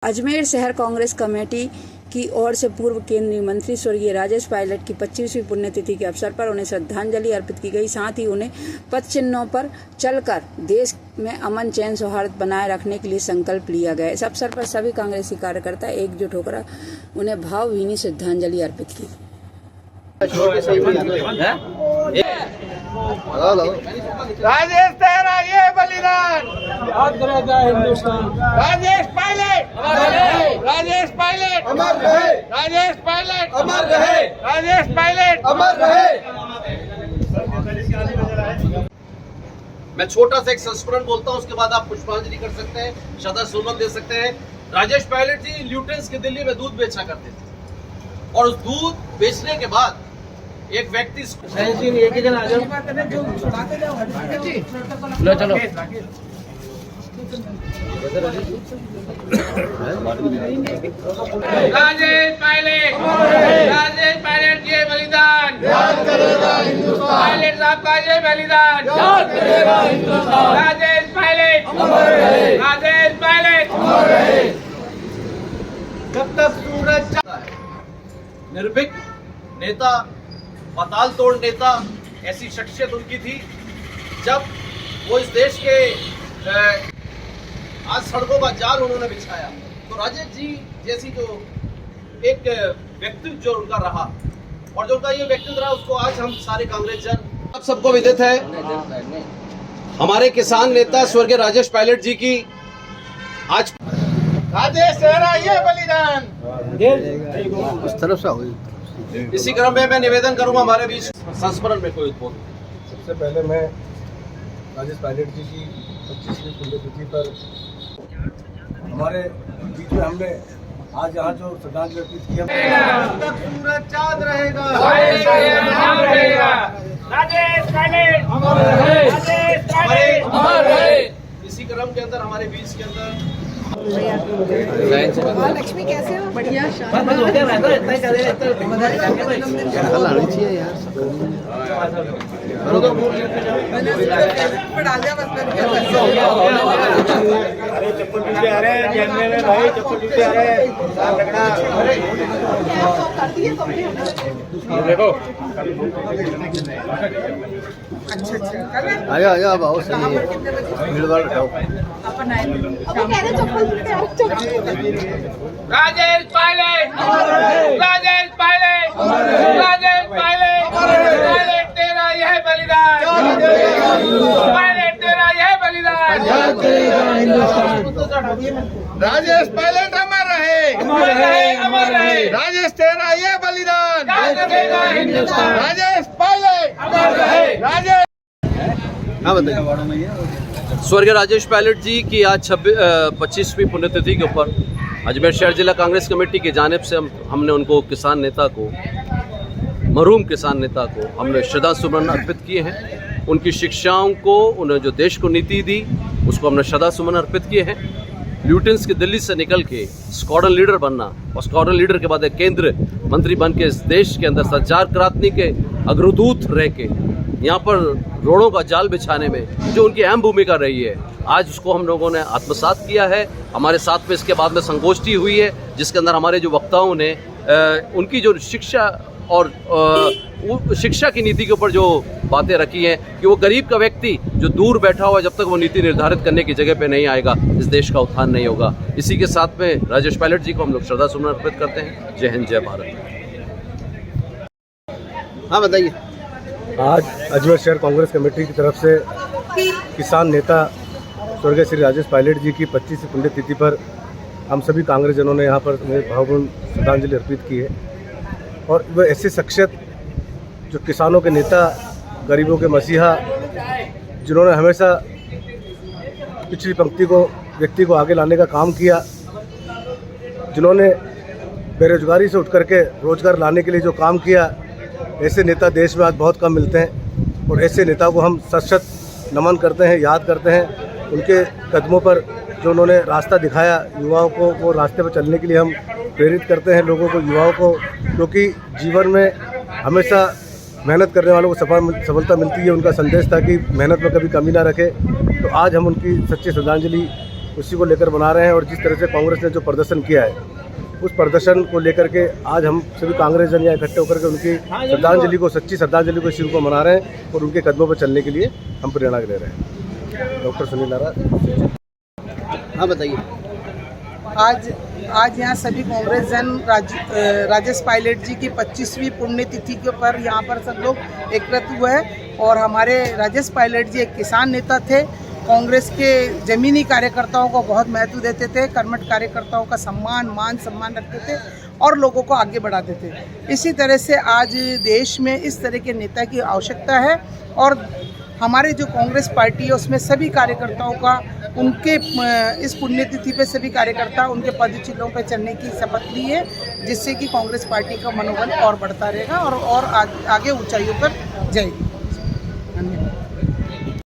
अजमेर शहर कांग्रेस कमेटी की ओर से पूर्व केंद्रीय मंत्री स्वर्गीय राजेश पायलट की 25वीं पुण्यतिथि के अवसर पर उन्हें श्रद्धांजलि अर्पित की गई। साथ ही उन्हें पथ चिन्हों पर चलकर देश में अमन चैन सौहार्द बनाए रखने के लिए संकल्प लिया गया। इस अवसर पर सभी कांग्रेसी कार्यकर्ता एकजुट होकर उन्हें भावभीनी श्रद्धांजलि अर्पित की। राजेश तेरा ये बलिदान याद करेगा हिंदुस्तान। राजेश पायलट राजेश पायलट अमर रहे, राजेश पायलट अमर रहे, राजेश पायलट अमर रहे। मैं छोटा सा एक संस्मरण बोलता हूँ, उसके बाद आप पुष्पांजलि कर सकते हैं, श्रद्धा सुमन दे सकते हैं। राजेश पायलट जी ल्यूटेंस के दिल्ली में दूध बेचा करते थे और उस दूध बेचने के बाद एक व्यक्ति एक ही जन आ जाओ। लो चलो। राजेश पायलट ये बलिदान याद करेगा हिंदुस्तान, पायलट साहब का ये बलिदान याद करेगा हिंदुस्तान। राजेश पायलट अमर रहे, राजेश पायलट अमर रहे। जब तक सूरज निर्भीक नेता, पाताल तोड़ नेता, ऐसी शख्सियत उनकी थी। जब वो इस देश के आज सड़कों का जाल उन्होंने बिछाया, तो राजेश जी जैसी जो एक व्यक्तित्व जो उनका रहा और जो उनका ये व्यक्तित्व रहा, उसको आज हम सारे कांग्रेस जन आप सबको विदित है। हमारे किसान नेता स्वर्गीय राजेश पायलट जी की आज राजेश तेरा ये बलिदान। उस तरफ से हुई। इसी क्रम में मैं निवेदन करूंगा हमारे बीच संस्मरण में कोई उद्बोधन। सबसे पहले मैं राजेश पायलट जी की 25वीं पुण्यतिथि पर हमारे बीच में हमने आज यहाँ जो श्रद्धांजलि अर्पित की, जब तक सूरज चांद रहेगा, राजेश पायलट अमर रहे, राजेश पायलट अमर रहे। इसी क्रम के अंदर हमारे बीच के अंदर लक्ष्मी कैसे हो? बढ़िया। चप्पल टूटे आ रहे हैं जानने में भाई, चप्पल टूटे आ रहे हैं। देखो आया आया बहुत सही है। भीड़ भाड़ हटाओ। राजेश पायलट राजेश पायलट राजेश पायलट पायलट तेरा यह बलिदान, पायलट तेरा यह बलिदान। राजेश पायलट अमर रहे, अमर रहे, अमर रहे। राजेश तेरा यह बलिदान, राजेश पायलट अमर रहे, राजेश। हाँ बताइए। स्वर्गीय राजेश पायलट जी की आज 25वीं पुण्यतिथि के ऊपर अजमेर शहर जिला कांग्रेस कमेटी की जानिब से हमने उनको किसान नेता को, मरहूम किसान नेता को हमने श्रद्धा सुमन अर्पित किए हैं। उनकी शिक्षाओं को, उन्हें जो देश को नीति दी, उसको हमने श्रद्धा सुमन अर्पित किए हैं। ल्यूटेंस की दिल्ली से निकल के स्क्वाड्रन लीडर बनना और स्क्वाड्रन लीडर के बाद एक केंद्र मंत्री बन के इस देश के अंदर संचार क्रांति के अग्रदूत रह के यहाँ पर रोड़ों का जाल बिछाने में जो उनकी अहम भूमिका रही है, आज उसको हम लोगों ने आत्मसात किया है। हमारे साथ में इसके बाद में संगोष्ठी हुई है, जिसके अंदर हमारे जो वक्ताओं ने उनकी जो शिक्षा और शिक्षा की नीति के ऊपर जो बातें रखी हैं कि वो गरीब का व्यक्ति जो दूर बैठा हुआ, जब तक वो नीति निर्धारित करने की जगह पे नहीं आएगा, इस देश का उत्थान नहीं होगा। इसी के साथ में राजेश पायलट जी को हम लोग श्रद्धा सुमन अर्पित करते हैं। जय हिंद, जय भारत। हाँ बताइए। आज अजमेर शहर कांग्रेस कमेटी की तरफ से किसान नेता स्वर्गीय श्री राजेश पायलट जी की 25वीं पुण्यतिथि पर हम सभी कांग्रेस जनों ने यहाँ पर भावपूर्ण श्रद्धांजलि अर्पित की है। और वह ऐसी शख्सियत जो किसानों के नेता, गरीबों के मसीहा, जिन्होंने हमेशा पिछली पंक्ति को, व्यक्ति को आगे लाने का काम किया, जिन्होंने बेरोजगारी से उठ करके रोजगार लाने के लिए जो काम किया, ऐसे नेता देश में आज बहुत कम मिलते हैं। और ऐसे नेता को हम सशक्त नमन करते हैं, याद करते हैं। उनके कदमों पर जो उन्होंने रास्ता दिखाया युवाओं को, वो रास्ते पर चलने के लिए हम प्रेरित करते हैं लोगों को, युवाओं को, क्योंकि जीवन में हमेशा मेहनत करने वालों को सफलता मिलती है। उनका संदेश था कि मेहनत में कभी कमी ना रखे। तो आज हम उनकी सच्ची श्रद्धांजलि उसी को लेकर मना रहे हैं। और जिस तरह से कांग्रेस ने जो प्रदर्शन किया है, उस प्रदर्शन को लेकर के आज हम सभी कांग्रेस जन यहाँ इकट्ठे होकर के उनकी श्रद्धांजलि को, सच्ची श्रद्धांजलि को इस को मना रहे हैं और उनके कदमों पर चलने के लिए हम प्रेरणा ले रहे हैं। डॉक्टर सुनील नारा। हाँ बताइए। आज यहाँ सभी कांग्रेस जन राजेश पायलट जी की 25वीं पुण्यतिथि के पर यहाँ पर सब लोग एकत्र हुए हैं। और हमारे राजेश पायलट जी एक किसान नेता थे, कांग्रेस के ज़मीनी कार्यकर्ताओं को बहुत महत्व देते थे, कर्मठ कार्यकर्ताओं का मान सम्मान रखते थे और लोगों को आगे बढ़ाते थे। इसी तरह से आज देश में इस तरह के नेता की आवश्यकता है और हमारे जो कांग्रेस पार्टी है उसमें सभी कार्यकर्ताओं का उनके इस पुण्यतिथि पे सभी कार्यकर्ता उनके पदचिन्हों पर चलने की शपथ ली है, जिससे कि कांग्रेस पार्टी का मनोबल और बढ़ता रहेगा और आगे ऊंचाइयों पर जाएगी।